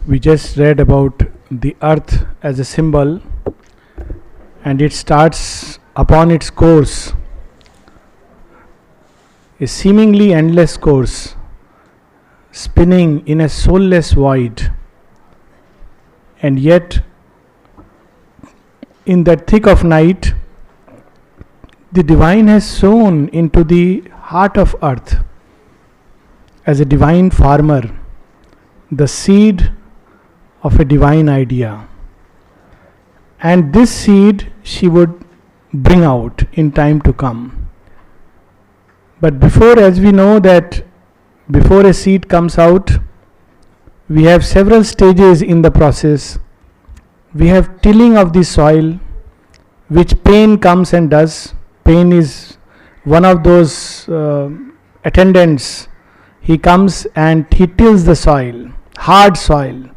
We just read about the earth as a symbol, and it starts upon its course, a seemingly endless course, spinning in a soulless void. And yet, in that thick of night, the divine has sown into the heart of earth, as a divine farmer, the seed of a divine idea. And this seed she would bring out in time to come. But before, as we know that before a seed comes out, we have several stages in the process. We have tilling of the soil, which pain comes and does. Pain is one of those attendants. He comes and he tills the soil, hard soil.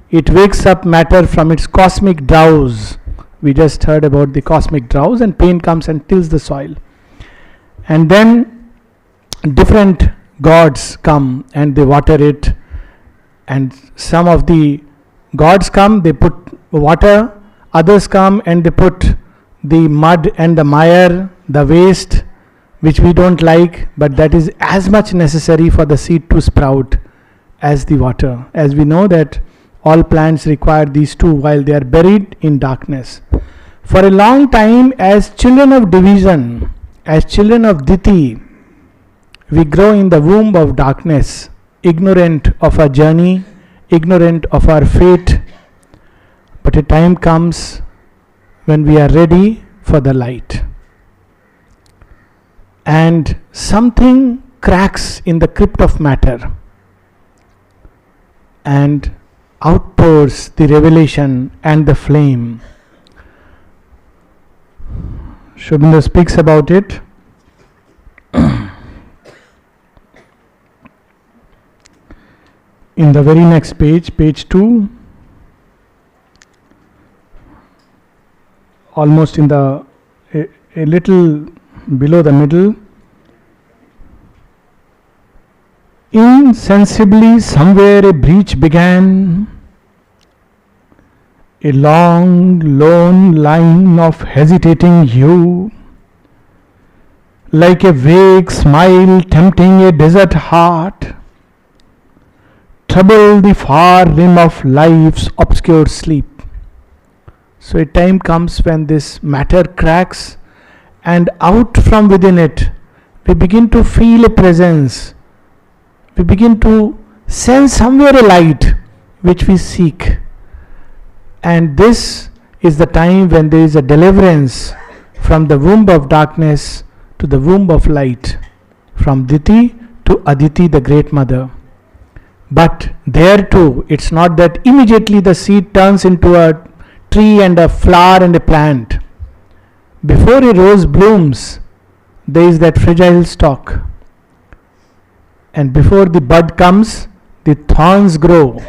It wakes up matter from its cosmic drowse. We just heard about the cosmic drowse, and pain comes and tills the soil. And then different gods come and they water it. And some of the gods come, they put water. Others come and they put the mud and the mire, the waste, which we don't like, but that is as much necessary for the seed to sprout as the water. As we know that all plants require these two while they are buried in darkness. For a long time, as children of division, as children of Diti, we grow in the womb of darkness, ignorant of our journey, ignorant of our fate. But a time comes when we are ready for the light. And something cracks in the crypt of matter, and outpours the revelation and the flame. Aurobindo speaks about it. In the very next page, page 2, almost in the a little below the middle. Insensibly somewhere a breach began, a long lone line of hesitating hue, like a vague smile tempting a desert heart, trouble the far rim of life's obscure sleep. So a time comes when this matter cracks, and out from within it we begin to feel a presence. We begin to sense somewhere a light which we seek. And this is the time when there is a deliverance from the womb of darkness to the womb of light, from Diti to Aditi, the great mother. But there too, it's not that immediately the seed turns into a tree and a flower and a plant. Before a rose blooms, there is that fragile stalk. And before the bud comes, the thorns grow,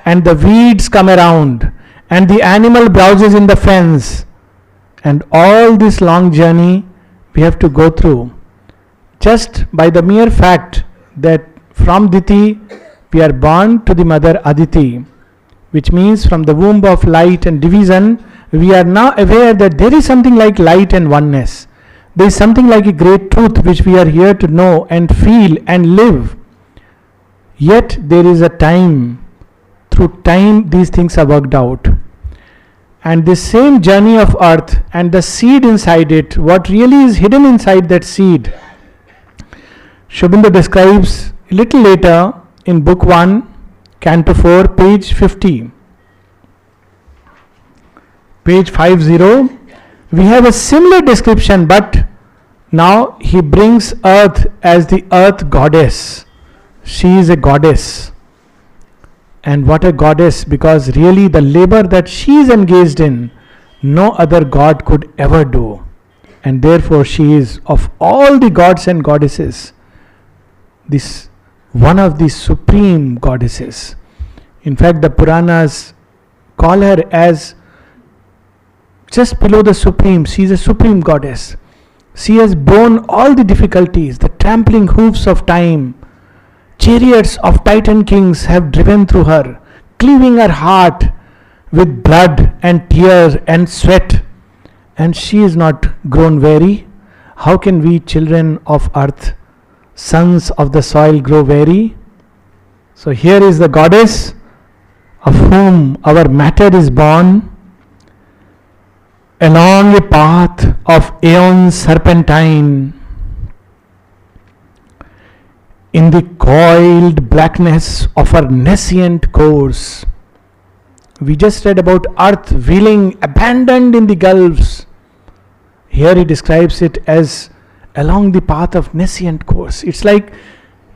and the weeds come around, and the animal browses in the fence. And all this long journey we have to go through, just by the mere fact that from Diti we are born to the mother Aditi, which means from the womb of light and division, we are now aware that there is something like light and oneness. There is something like a great truth which we are here to know and feel and live. Yet there is a time, through time these things are worked out. And this same journey of earth and the seed inside it, what really is hidden inside that seed, Aurobindo describes a little later in book 1, canto 4, page 50. Page 50, we have a similar description, but now he brings earth as the earth goddess. She is a goddess. And what a goddess, because really the labor that she is engaged in, no other god could ever do. And therefore she is, of all the gods and goddesses, this one of the supreme goddesses. In fact, the Puranas call her as just below the supreme. She is a supreme goddess. She has borne all the difficulties, the trampling hoofs of time. Chariots of Titan kings have driven through her. cleaving her heart with blood and tears and sweat, and she is not grown weary. How can we, children of earth, sons of the soil, grow weary? So here is the goddess of whom our matter is born, along a path of aeons serpentine, in the coiled blackness of her nascent course. We just read about earth wheeling, abandoned in the gulfs. Here he describes it as along the path of nascent course. It's like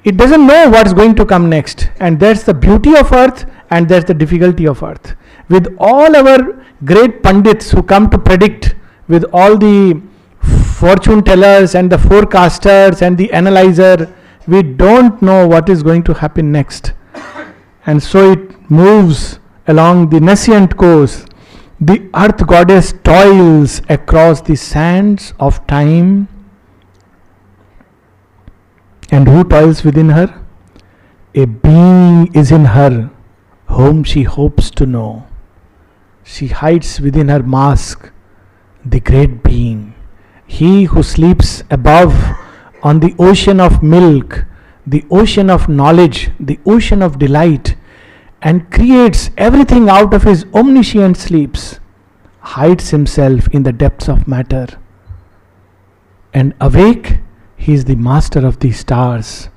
it doesn't know what's going to come next. And that's the beauty of earth, and that's the difficulty of earth. With all our great pundits who come to predict, with all the fortune tellers and the forecasters and the analyzer, we don't know what is going to happen next. And so it moves along the nascent course. The earth goddess toils across the sands of time. And who toils within her? A being is in her whom she hopes to know. She hides within her mask the great being. He who sleeps above on the ocean of milk, the ocean of knowledge, the ocean of delight, and creates everything out of his omniscient sleeps, hides himself in the depths of matter. And awake, he is the master of the stars.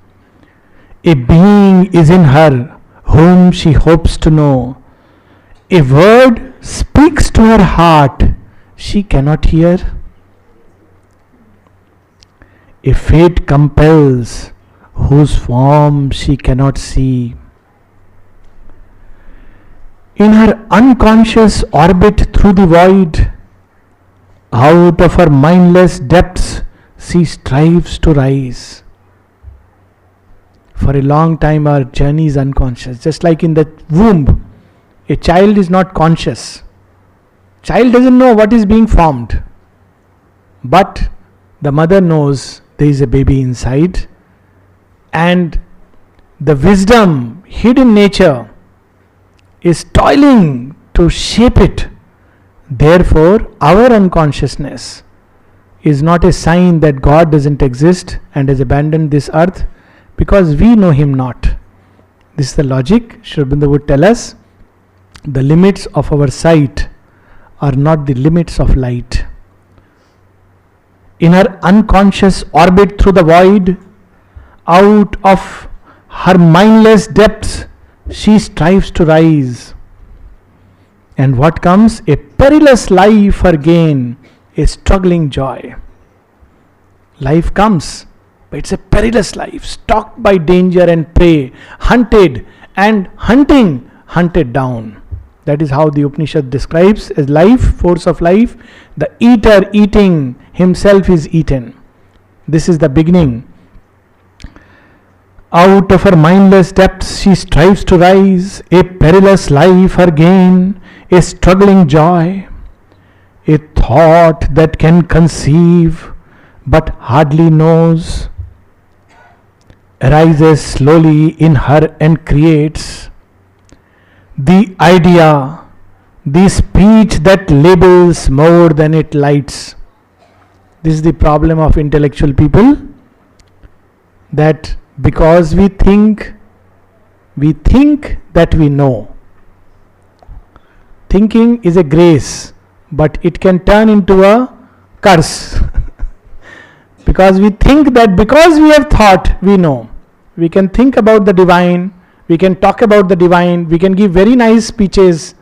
A being is in her whom she hopes to know. A word speaks to her heart she cannot hear. A fate compels whose form she cannot see. In her unconscious orbit through the void, out of her mindless depths she strives to rise. For a long time our journey is unconscious. Just like in the womb, a child is not conscious. Child doesn't know what is being formed. But the mother knows there is a baby inside, and the wisdom hidden in nature is toiling to shape it. Therefore, our unconsciousness is not a sign that God doesn't exist and has abandoned this earth, because we know Him not. This is the logic. Aurobindo would tell us, the limits of our sight are not the limits of light. In her unconscious orbit through the void, out of her mindless depths, she strives to rise. And what comes? A perilous life her gain, a struggling joy. Life comes, but it's a perilous life, stalked by danger and prey, hunted and hunted down. That is how the Upanishad describes as life, force of life. The eater eating, himself is eaten. This is the beginning. Out of her mindless depths she strives to rise, a perilous life her gain, a struggling joy. A thought that can conceive but hardly knows, arises slowly in her and creates the idea, the speech that labels more than it lights. This is the problem of intellectual people, that because we think that we know. Thinking is a grace, but it can turn into a curse. Because we think that because we have thought, we know. We can think about the divine, we can talk about the divine, we can give very nice speeches,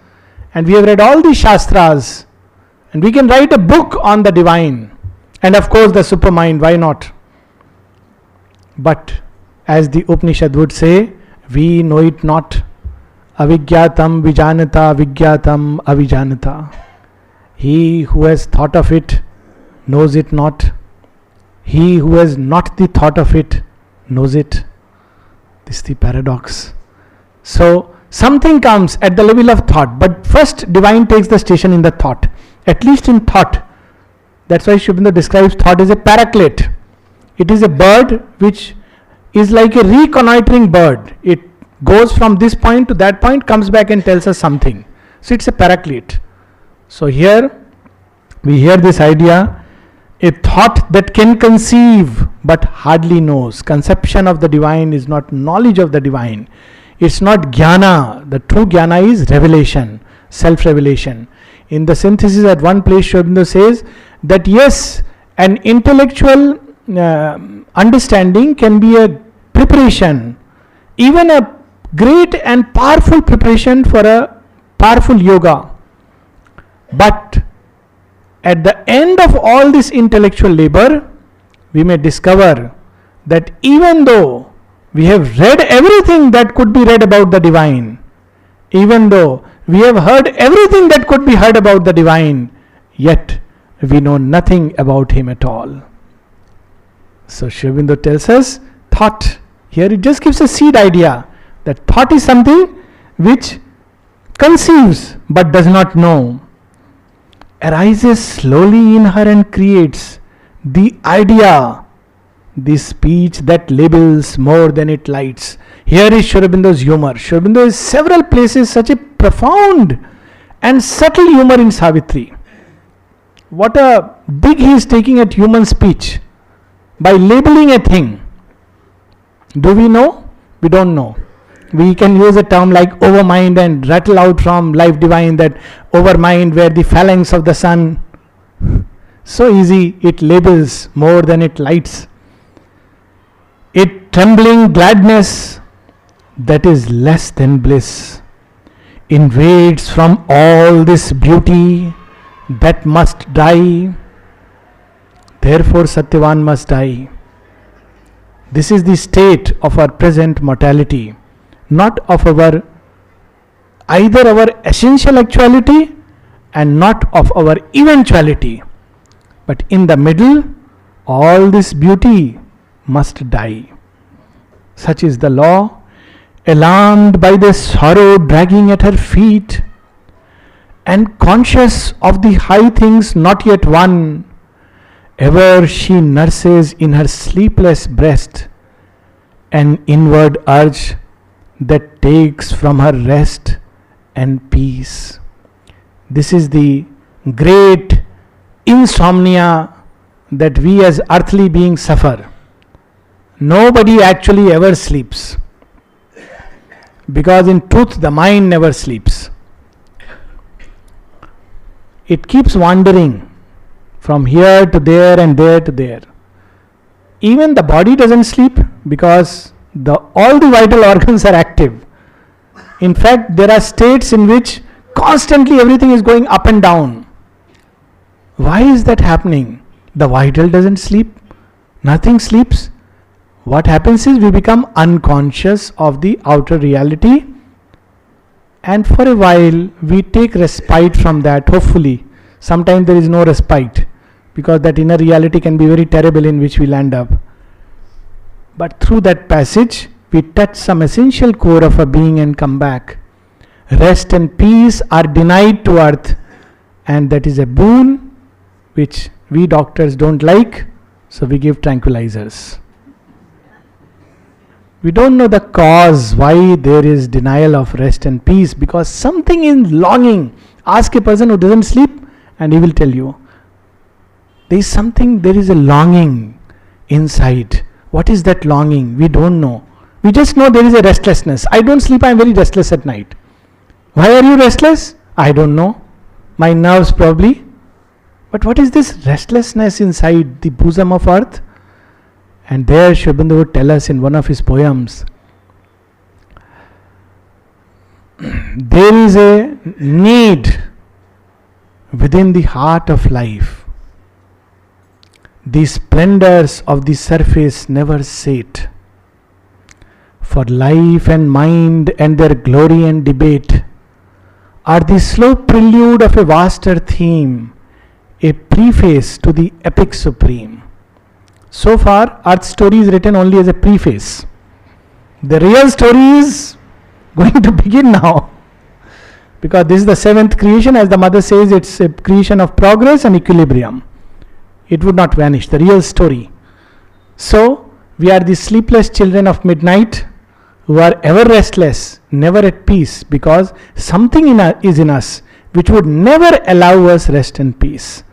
and we have read all the Shastras, and we can write a book on the divine, and of course the supermind, why not? But as the Upanishad would say, we know it not. Avijñātam vijanata vijñātam avijanata. He who has thought of it knows it not. He who has not the thought of it knows it. This is the paradox. So something comes at the level of thought, but first divine takes the station in the thought, at least in thought. That's why Aurobindo describes thought as a paraclete. It is a bird which is like a reconnoitering bird. It goes from this point to that point, comes back and tells us something. So it's a paraclete. So here we hear this idea, a thought that can conceive but hardly knows. Conception of the divine is not knowledge of the divine. It's not jnana. The true jnana is revelation, self-revelation. In the synthesis at one place, Aurobindo says that yes, an intellectual understanding can be a preparation, even a great and powerful preparation for a powerful yoga. But at the end of all this intellectual labor, we may discover that even though we have read everything that could be read about the divine, even though we have heard everything that could be heard about the divine, yet we know nothing about him at all. So Aurobindo tells us, thought, here it just gives a seed idea, that thought is something which conceives but does not know, arises slowly in her and creates the idea, the speech that labels more than it lights. Here is Aurobindo's humor. Aurobindo is several places such a profound and subtle humor in Savitri. What a dig he is taking at human speech by labeling a thing. Do we know? We don't know. We can use a term like overmind and rattle out from Life Divine that overmind were the phalanx of the sun. So easy, it labels more than it lights. It trembling gladness that is less than bliss invades from all this beauty that must die. Therefore Satyavan must die. This is the state of our present mortality, not of our either our essential actuality and not of our eventuality, but in the middle all this beauty must die. Such is the law. Alarmed by the sorrow dragging at her feet, and conscious of the high things not yet won, ever she nurses in her sleepless breast an inward urge that takes from her rest and peace. This is the great insomnia that we as earthly beings suffer. Nobody actually ever sleeps, because in truth the mind never sleeps. It keeps wandering from here to there and there to there. Even the body doesn't sleep because all the vital organs are active. In fact, there are states in which constantly everything is going up and down. Why is that happening? The vital doesn't sleep. Nothing sleeps. What happens is we become unconscious of the outer reality, and for a while we take respite from that, hopefully. Sometimes there is no respite because that inner reality can be very terrible in which we land up. But through that passage we touch some essential core of our being and come back. Rest and peace are denied to earth, and that is a boon which we doctors don't like, so we give tranquilizers. We don't know the cause why there is denial of rest and peace, because something in longing. Ask a person who doesn't sleep and he will tell you. There is a longing inside. What is that longing? We don't know. We just know there is a restlessness. I don't sleep, I am very restless at night. Why are you restless? I don't know. My nerves probably. But what is this restlessness inside the bosom of earth? And there Aurobindo would tell us in one of his poems, there is a need within the heart of life. The splendors of the surface never sate, for life and mind and their glory and debate are the slow prelude of a vaster theme, a preface to the epic supreme. So far, Earth story is written only as a preface. The real story is going to begin now. Because this is the seventh creation, as the mother says, it's a creation of progress and equilibrium. It would not vanish, the real story. So, we are the sleepless children of midnight who are ever restless, never at peace, because something is in us which would never allow us rest and peace.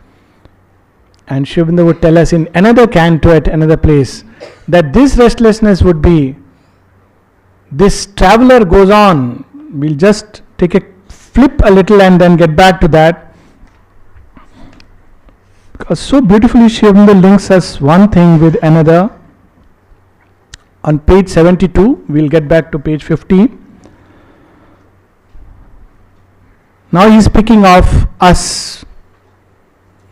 And Aurobindo would tell us in another canto at another place that this restlessness would be, this traveler goes on. We'll just take a flip a little and then get back to that. Because so beautifully Aurobindo links us one thing with another. On page 72, we'll get back to page 50. Now he's speaking of us,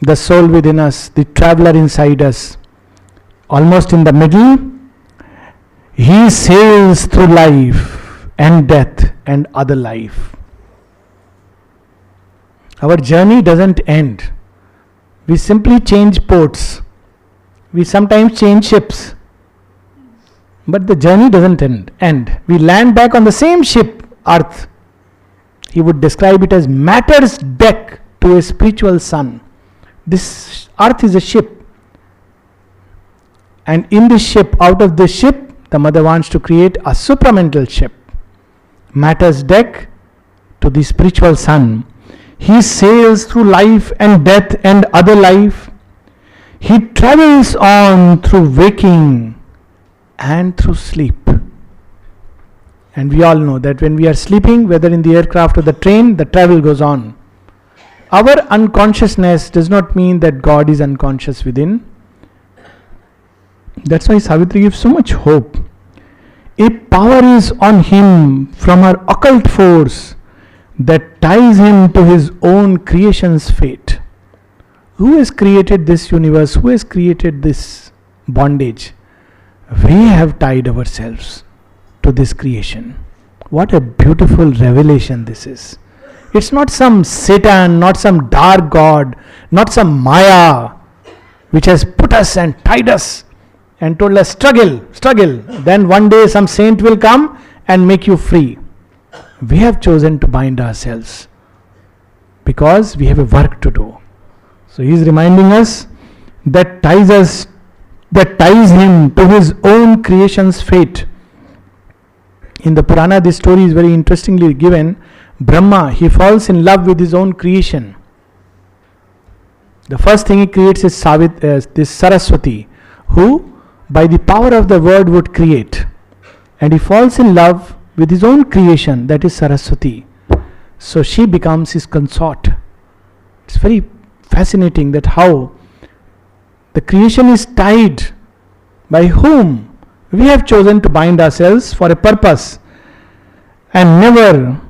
the soul within us, the traveler inside us. Almost in the middle, he sails through life and death and other life. Our journey doesn't end. We simply change ports. We sometimes change ships. But the journey doesn't end. We land back on the same ship, Earth. He would describe it as matter's deck to a spiritual sun. This Earth is a ship. And in this ship, out of this ship, the mother wants to create a supramental ship. Matter's deck to the spiritual sun. He sails through life and death and other life. He travels on through waking and through sleep. And we all know that when we are sleeping, whether in the aircraft or the train, the travel goes on. Our unconsciousness does not mean that God is unconscious within. That's why Savitri gives so much hope. A power is on him from her occult force that ties him to his own creation's fate. Who has created this universe? Who has created this bondage? We have tied ourselves to this creation. What a beautiful revelation this is. It's not some Satan, not some dark god, not some Maya which has put us and tied us and told us struggle. Then one day some saint will come and make you free. We have chosen to bind ourselves because we have a work to do. So he is reminding us that ties him to his own creation's fate. In the Purana, this story is very interestingly given. Brahma, he falls in love with his own creation. The first thing he creates is this Saraswati, who by the power of the word would create. And he falls in love with his own creation, that is Saraswati. So she becomes his consort. It's very fascinating that how the creation is tied by whom we have chosen to bind ourselves for a purpose. And never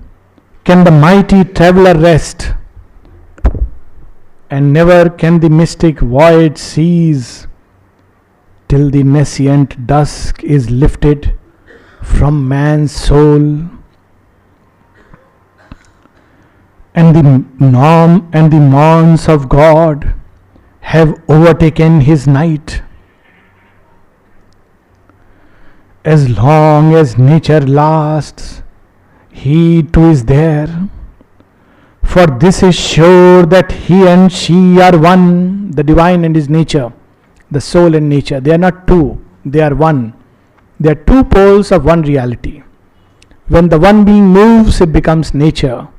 can the mighty traveler rest, and never can the mystic void cease till the nascent dusk is lifted from man's soul, and the norm and the morns of God have overtaken his night. As long as nature lasts, he too is there. For this is sure that he and she are one, the divine and his nature, the soul and nature. They are not two, they are one. They are two poles of one reality. When the one being moves, it becomes nature.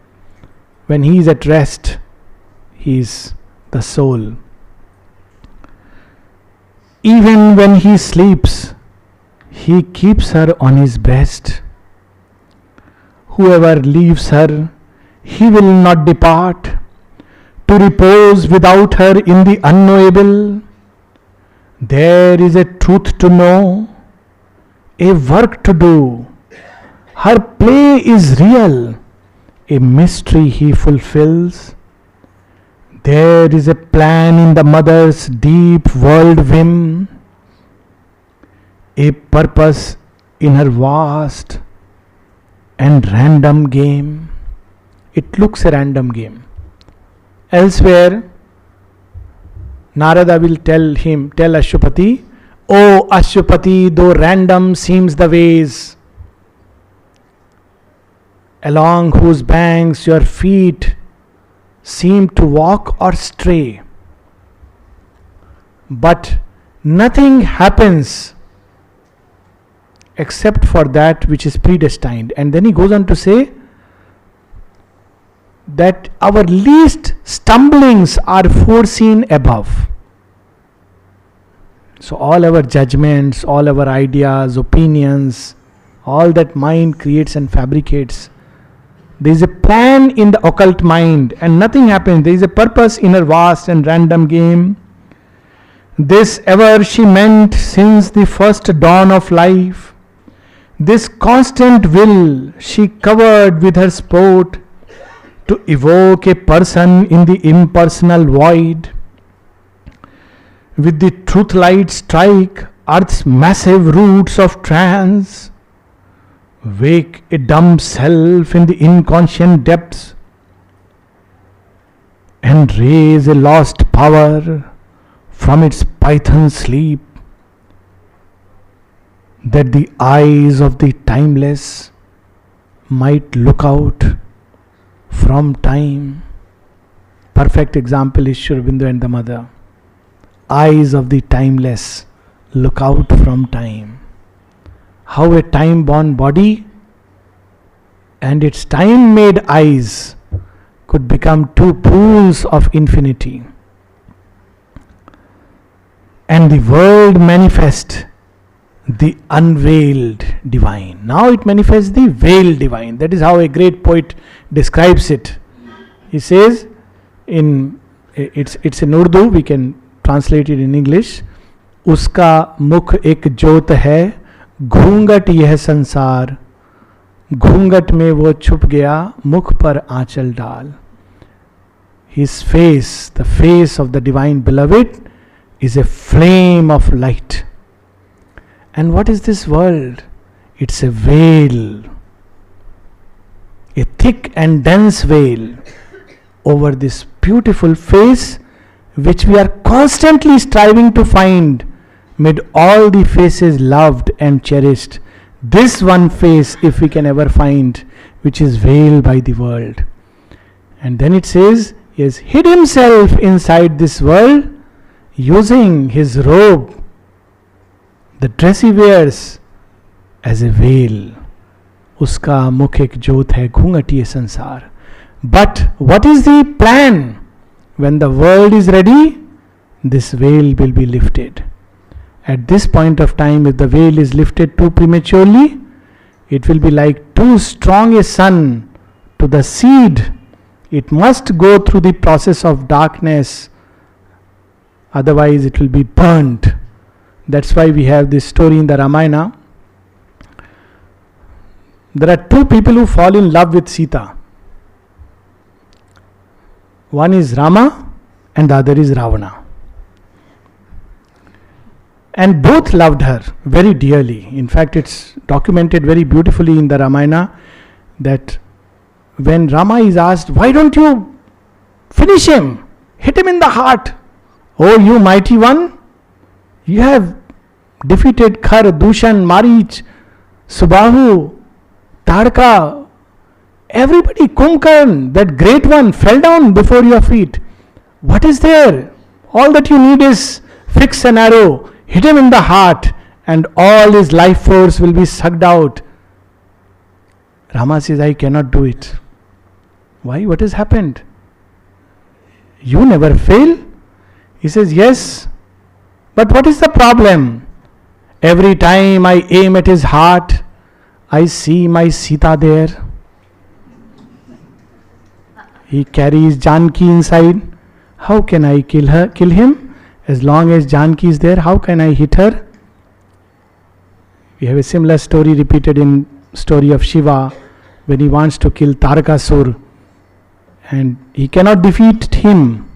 When he is at rest, he is the soul. Even when he sleeps, he keeps her on his breast. Whoever leaves her, he will not depart to repose without her in the unknowable. There is a truth to know, a work to do. Her play is real, a mystery he fulfills. There is a plan in the mother's deep world whim, a purpose in her vast and random game. It looks a random game. Elsewhere, Narada will tell Ashupati, "O Ashupati, though random seems the ways, along whose banks your feet seem to walk or stray, but nothing happens except for that which is predestined. And then he goes on to say that our least stumblings are foreseen above. So all our judgments, all our ideas, opinions, all that mind creates and fabricates, there is a plan in the occult mind and nothing happens. There is a purpose in her vast and random game. This ever she meant since the first dawn of life. This constant will she covered with her sport to evoke a person in the impersonal void. With the truth light strike earth's massive roots of trance. Wake a dumb self in the inconscient depths and raise a lost power from its python sleep, that the eyes of the timeless might look out from time. Perfect example is Aurobindo and the mother. Eyes of the timeless look out from time. How a time-born body and its time-made eyes could become two pools of infinity. And the world manifest the unveiled divine. Now it manifests the veiled divine. That is how a great poet describes it. He says, it's in Urdu, we can translate it in English. Uska mukh ek jyot hai, घूंघट यह संसार, घूंघट में वो छुप गया, मुख पर आंचल डाल. His face, the face of the divine beloved, is a flame of light. And what is this world? It's a veil, a thick and dense veil over this beautiful face which we are constantly striving to find mid all the faces loved and cherished. This one face, if we can ever find, which is veiled by the world. And then it says, he has hid himself inside this world using his robe, the dress he wears, as a veil. Uska mukh ek jyot hai, घूंघट ये संसार. But what is the plan? When the world is ready, this veil will be lifted. At this point of time, if the veil is lifted too prematurely, it will be like too strong a sun to the seed. It must go through the process of darkness, otherwise it will be burnt. That's why we have this story in the Ramayana. There are two people who fall in love with Sita. One is Rama and the other is Ravana. And both loved her very dearly. In fact, it's documented very beautifully in the Ramayana that when Rama is asked, why don't you finish him? Hit him in the heart. Oh, you mighty one, you have defeated Khar, Dushan, Marich, Subahu, Tarka. Everybody, Kumbhakarna, that great one, fell down before your feet. What is there? All that you need is fix an arrow, hit him in the heart, and all his life force will be sucked out. Rama says, I cannot do it. Why? What has happened? You never fail? He says, yes. But what is the problem? Every time I aim at his heart, I see my Sita there. He carries Janki inside. How can I kill him? As long as Janki is there, how can I hit her? We have a similar story repeated in story of Shiva when he wants to kill Tarakasur, and he cannot defeat him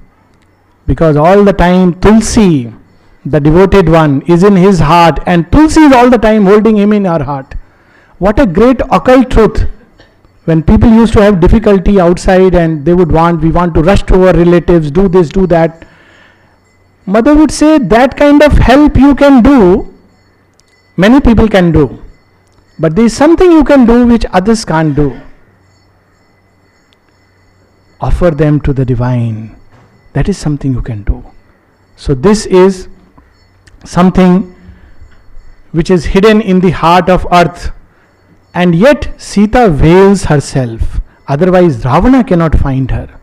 because all the time Tulsi, the devoted one, is in his heart, and Tulsi is all the time holding him in her heart. What a great occult truth. When people used to have difficulty outside and they would we want to rush to our relatives, do this, do that. Mother would say, that kind of help you can do, many people can do. But there is something you can do which others can't do. Offer them to the divine. That is something you can do. So this is something which is hidden in the heart of earth. And yet Sita veils herself, otherwise Ravana cannot find her.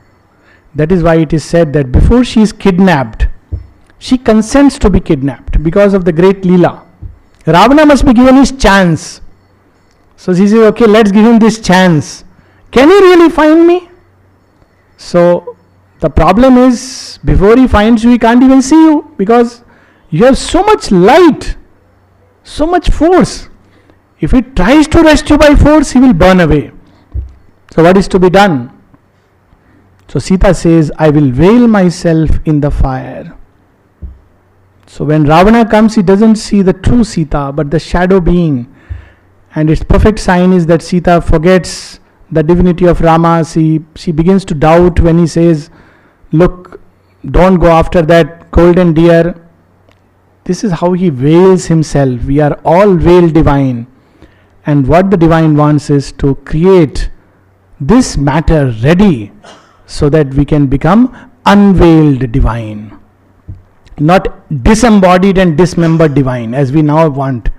That is why it is said that before she is kidnapped, she consents to be kidnapped because of the great Leela. Ravana must be given his chance. So she says, okay, let's give him this chance. Can he really find me? So the problem is, before he finds you, he can't even see you because you have so much light, so much force. If he tries to rescue by force, he will burn away. So what is to be done? So Sita says, I will veil myself in the fire. So when Ravana comes, he doesn't see the true Sita, but the shadow being. And its perfect sign is that Sita forgets the divinity of Rama. She begins to doubt when he says, look, don't go after that golden deer. This is how he veils himself. We are all veiled divine. And what the divine wants is to create this matter ready so that we can become unveiled divine. Not disembodied and dismembered divine as we now want.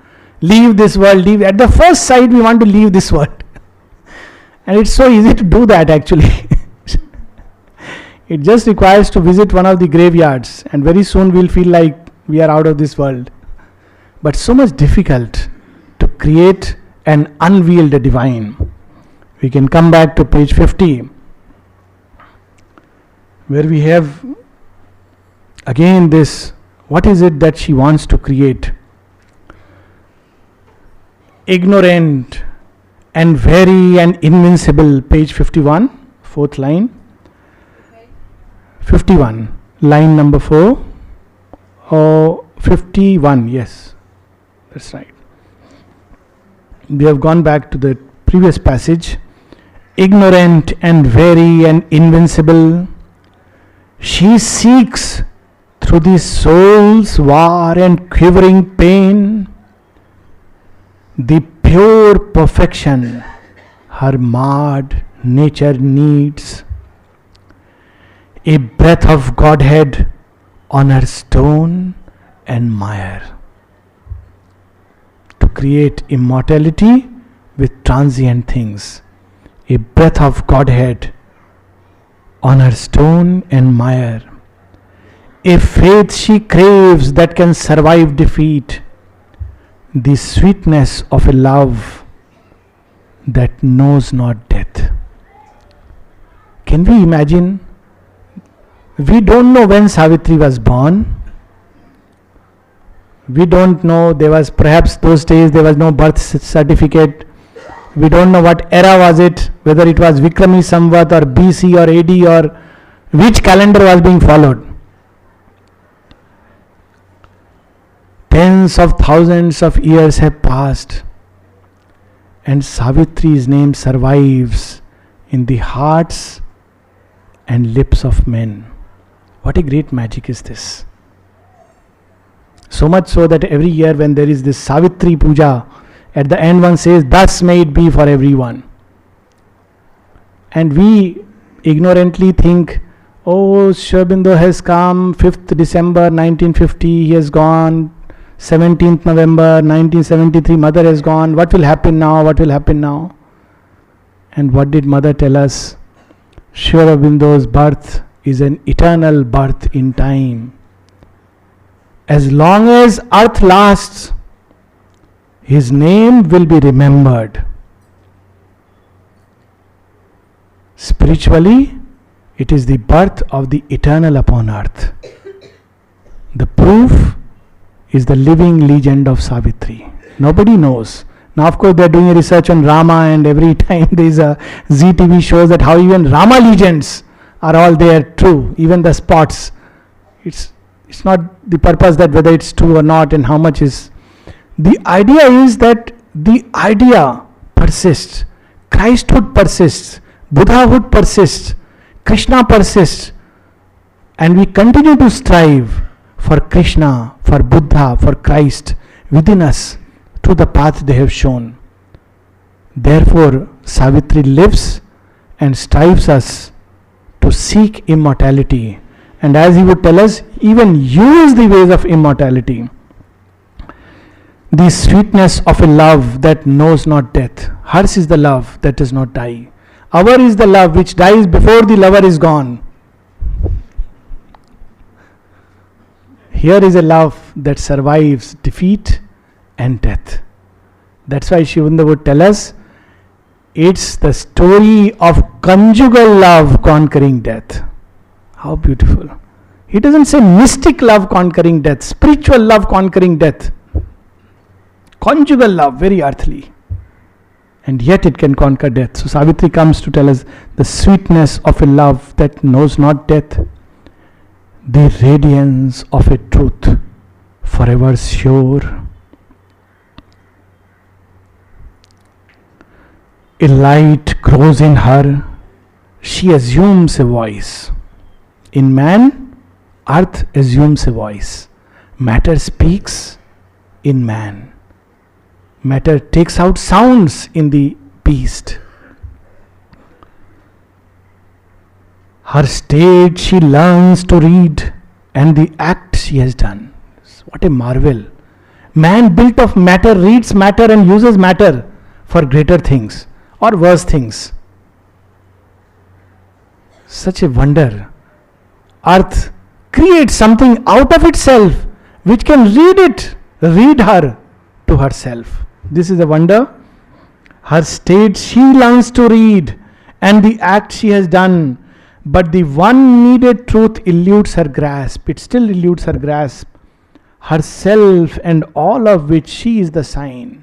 Leave this world, leave. At the first sight we want to leave this world. And it's so easy to do that actually. It just requires to visit one of the graveyards and very soon we'll feel like we are out of this world. But so much difficult to create an unveiled divine. We can come back to page 50 where we have again this, what is it that she wants to create? Ignorant and very and invincible, page 51, fourth line. 51, line number 4. Oh, 51, yes, that's right. We have gone back to the previous passage. Ignorant and very and invincible, she seeks through the soul's war and quivering pain the pure perfection her marred nature needs. A breath of Godhead on her stone and mire to create immortality with transient things. A breath of Godhead on her stone and mire. A faith she craves that can survive defeat. The sweetness of a love that knows not death. Can we imagine? We don't know when Savitri was born. We don't know, there was perhaps those days there was no birth certificate. We don't know what era was it, whether it was Vikrami Samvat or BC or AD or which calendar was being followed. Tens of thousands of years have passed and Savitri's name survives in the hearts and lips of men. What a great magic is this. So much so that every year when there is this Savitri Puja, at the end one says, thus may it be for everyone. And we ignorantly think, oh, Aurobindo has come 5th December 1950, he has gone. 17th November 1973, Mother has gone. What will happen now? What will happen now? And what did Mother tell us? Aurobindo's birth is an eternal birth in time. As long as earth lasts, his name will be remembered. Spiritually, it is the birth of the eternal upon earth. The proof is the living legend of Savitri. Nobody knows. Now, of course, they are doing a research on Rama, and every time there is a ZTV shows that how even Rama legends are all there true, even the spots. It's not the purpose that whether it's true or not and how much is. The idea is that the idea persists. Christhood persists. Buddhahood persists. Krishna persists. And we continue to strive for Krishna, for Buddha, for Christ within us through the path they have shown. Therefore, Savitri lives and strives us to seek immortality. And as he would tell us, even use the ways of immortality. The sweetness of a love that knows not death. Hers is the love that does not die. Our is the love which dies before the lover is gone. Here is a love that survives defeat and death. That's why Aurobindo would tell us, it's the story of conjugal love conquering death. How beautiful. He doesn't say mystic love conquering death, spiritual love conquering death. Conjugal love, very earthly. And yet it can conquer death. So Savitri comes to tell us the sweetness of a love that knows not death. The radiance of a truth forever sure. A light grows in her, she assumes a voice. In man, earth assumes a voice. Matter speaks in man. Matter takes out sounds in the beast. Her state she learns to read, and the act she has done. What a marvel. Man built of matter reads matter and uses matter for greater things or worse things. Such a wonder. Earth creates something out of itself which can read her to herself. This is a wonder. Her state she learns to read, and the act she has done. But the one needed truth eludes her grasp. It still eludes her grasp. Herself and all of which she is the sign.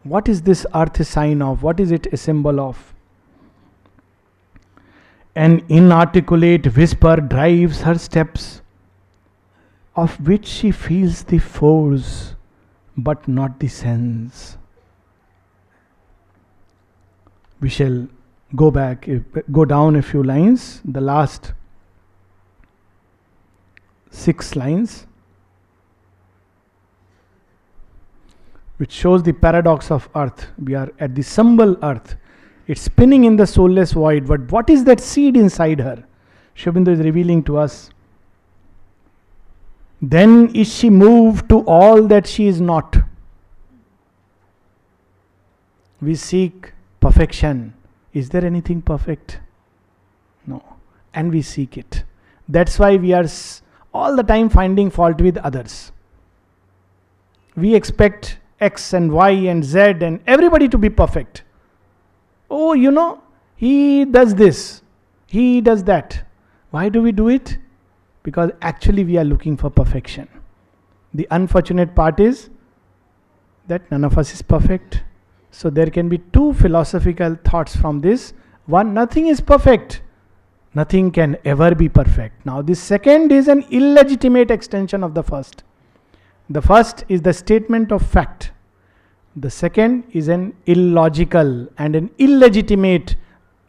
What is this earth a sign of? What is it a symbol of? An inarticulate whisper drives her steps, of which she feels the force, but not the sense. We shall go down a few lines, the last 6 lines, which shows the paradox of earth. We are at the symbol earth. It's spinning in the soulless void, but what is that seed inside her? Aurobindo is revealing to us. Then is she moved to all that she is not. We seek perfection. Is there anything perfect? No. And we seek it. That's why we are all the time finding fault with others. We expect X and Y and Z and everybody to be perfect. Oh, he does this, he does that. Why do we do it? Because actually we are looking for perfection. The unfortunate part is that none of us is perfect. So there can be 2 philosophical thoughts from this. One, nothing is perfect. Nothing can ever be perfect. Now this second is an illegitimate extension of the first. The first is the statement of fact. The second is an illogical and an illegitimate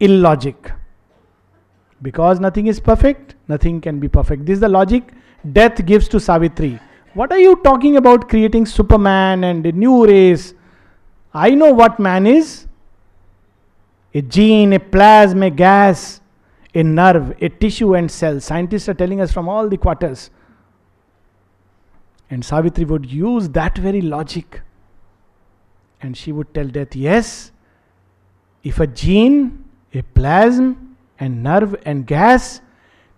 illogic. Because nothing is perfect, nothing can be perfect. This is the logic death gives to Savitri. What are you talking about creating Superman and a new race? I know what man is. A gene, a plasma, a gas, a nerve, a tissue and cell. Scientists are telling us from all the quarters. And Savitri would use that very logic. And she would tell death, yes, if a gene, a plasma, and nerve and gas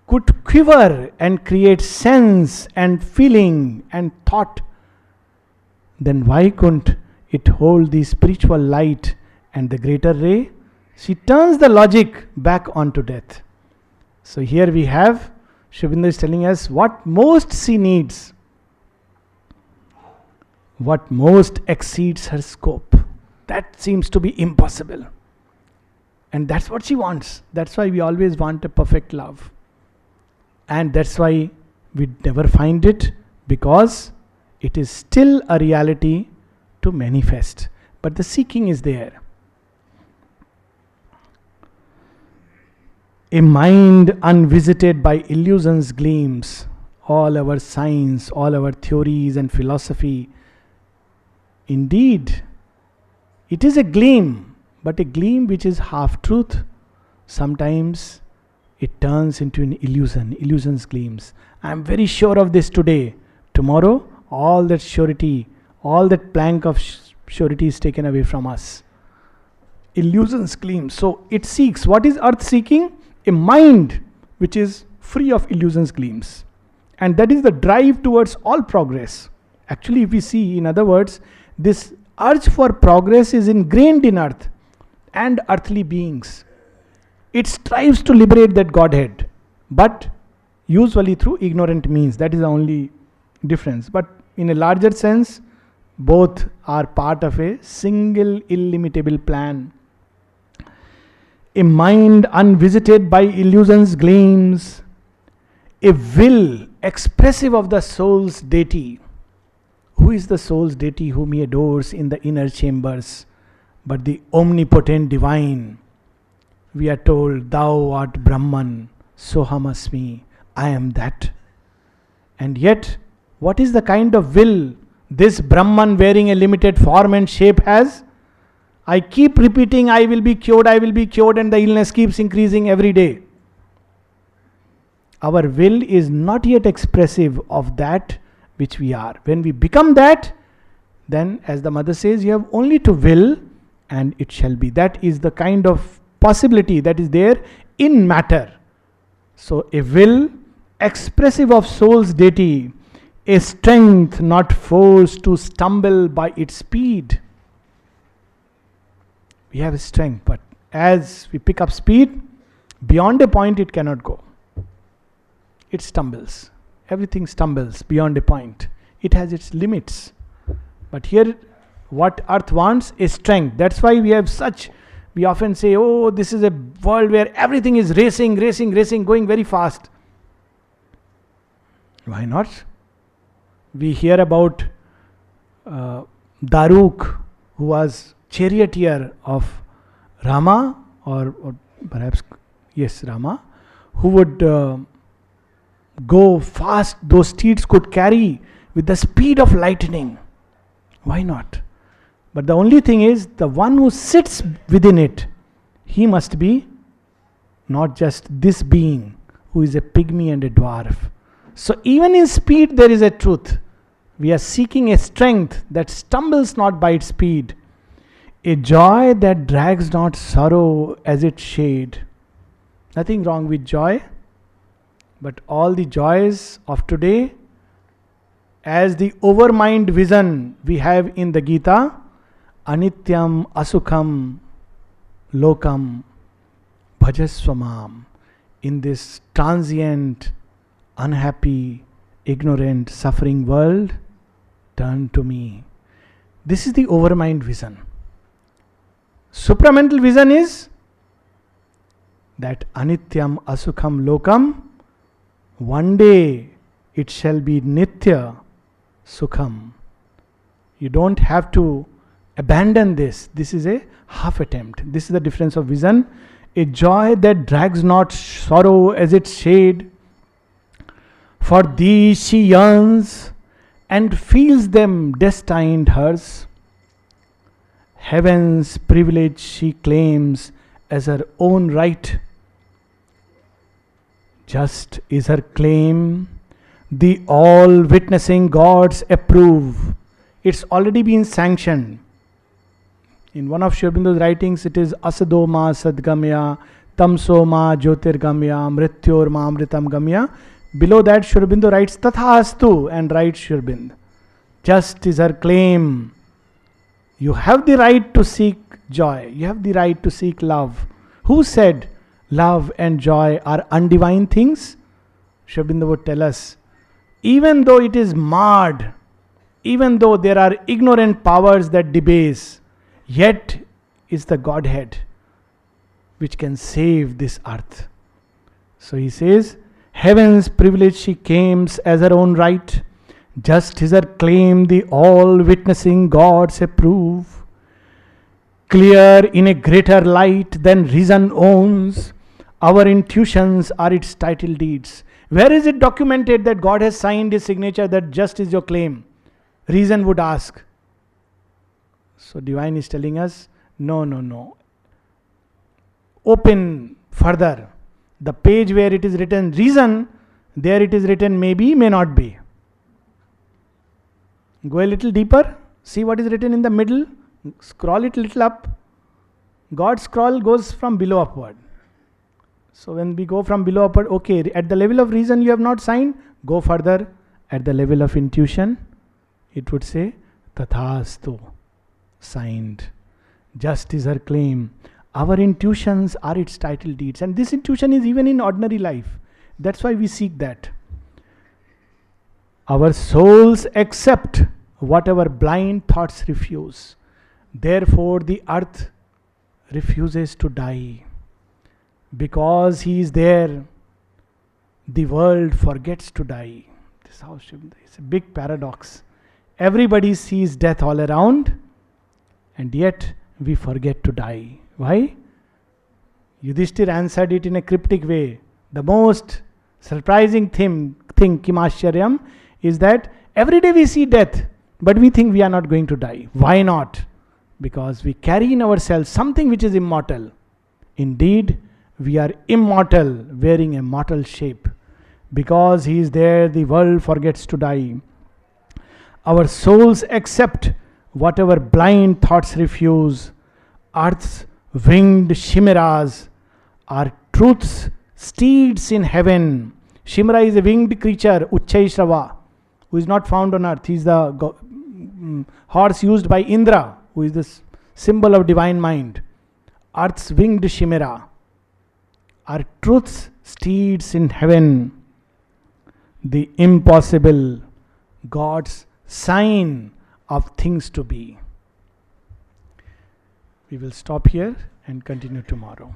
could quiver and create sense and feeling and thought, then why couldn't it hold the spiritual light and the greater ray? She turns the logic back onto death. So here we have, Aurobindo is telling us what most she needs. What most exceeds her scope. That seems to be impossible. And that's what she wants. That's why we always want a perfect love. And that's why we never find it, because it is still a reality to manifest. But the seeking is there. A mind unvisited by illusions gleams. All our science, all our theories and philosophy. Indeed, it is a gleam, but a gleam which is half-truth. Sometimes it turns into an illusion. Illusions gleams. I am very sure of this today. Tomorrow, all that surety all that plank of surety is taken away from us. Illusions gleam. So it seeks. What is earth seeking? A mind which is free of illusions gleams. And that is the drive towards all progress. Actually, if we see, in other words, this urge for progress is ingrained in earth and earthly beings. It strives to liberate that Godhead, but usually through ignorant means. That is the only difference. But in a larger sense, both are part of a single illimitable plan. A mind unvisited by illusions gleams, a will expressive of the soul's deity. Who is the soul's deity whom he adores in the inner chambers? But the omnipotent divine. We are told, thou art Brahman, Soham Asmi, I am that. And yet, what is the kind of will this Brahman wearing a limited form and shape has? I keep repeating, I will be cured, and the illness keeps increasing every day. Our will is not yet expressive of that which we are. When we become that, then, as the mother says, you have only to will and it shall be. That is the kind of possibility that is there in matter. So, a will expressive of soul's deity, a strength not forced to stumble by its speed. We have a strength, but as we pick up speed, beyond a point it cannot go. It stumbles. Everything stumbles beyond a point. It has its limits. But here, what earth wants is strength. That's why we often say, oh, this is a world where everything is racing, going very fast. Why not? We hear about Daruk, who was charioteer of Rama, or perhaps, yes, Rama, who would go fast. Those steeds could carry with the speed of lightning. Why not? But the only thing is, the one who sits within it, he must be not just this being who is a pygmy and a dwarf. So even in speed there is a truth. We are seeking a strength that stumbles not by its speed, a joy that drags not sorrow as its shade. Nothing wrong with joy, but all the joys of today, as the overmind vision we have in the Gita, Anityam Asukham Lokam Bhajaswamam, in this transient, unhappy, ignorant, suffering world, turn to me. This is the overmind vision. Supramental vision is that Anityam Asukham Lokam, one day it shall be Nitya Sukham. You don't have to abandon this. This is a half attempt. This is the difference of vision. A joy that drags not sorrow as its shade. For these she yearns and feels them destined hers. Heaven's privilege she claims as her own right. Just is her claim, the all-witnessing gods approve. It's already been sanctioned. In one of Aurobindo's writings, it is Asadoma Sadgamya, Tamsoma Jyotirgamya, Mrityorma Amritam Gamya. Below that, Aurobindo writes Tathastu and writes Aurobindo. Just is her claim. You have the right to seek joy. You have the right to seek love. Who said love and joy are undivine things? Aurobindo would tell us, even though it is marred, even though there are ignorant powers that debase, yet is the Godhead which can save this earth. So he says, heaven's privilege she claims as her own right. Just is her claim, the all-witnessing gods approve. Clear in a greater light than reason owns, our intuitions are its title deeds. Where is it documented that God has signed his signature that just is your claim? Reason would ask. So divine is telling us, no. Open further. The page where it is written reason, there it is written maybe, may not be. Go a little deeper, See what is written in the middle? Scroll it little up. God's scroll goes from below upward. So when we go from below upward, okay, at the level of reason you have not signed, go further. At the level of intuition, it would say, Tathastu, signed. Just is her claim. Our intuitions are its title deeds. And this intuition is even in ordinary life. That's why we seek that. Our souls accept whatever blind thoughts refuse. Therefore, the earth refuses to die. Because he is there, the world forgets to die. This house is a big paradox. Everybody sees death all around, and yet we forget to die. Why? Yudhishthir answered it in a cryptic way. The most surprising thing Kimascharyam, is that every day we see death, but we think we are not going to die. Why not? Because we carry in ourselves something which is immortal. Indeed, we are immortal, wearing a mortal shape. Because he is there, the world forgets to die. Our souls accept whatever blind thoughts refuse. Earth's winged chimeras are truth's steeds in heaven. Chimera is a winged creature, Uchchaishrava, who is not found on earth. He is the horse used by Indra, who is the symbol of divine mind. Earth's winged chimera are truth's steeds in heaven. The impossible, God's sign of things to be. We will stop here and continue tomorrow.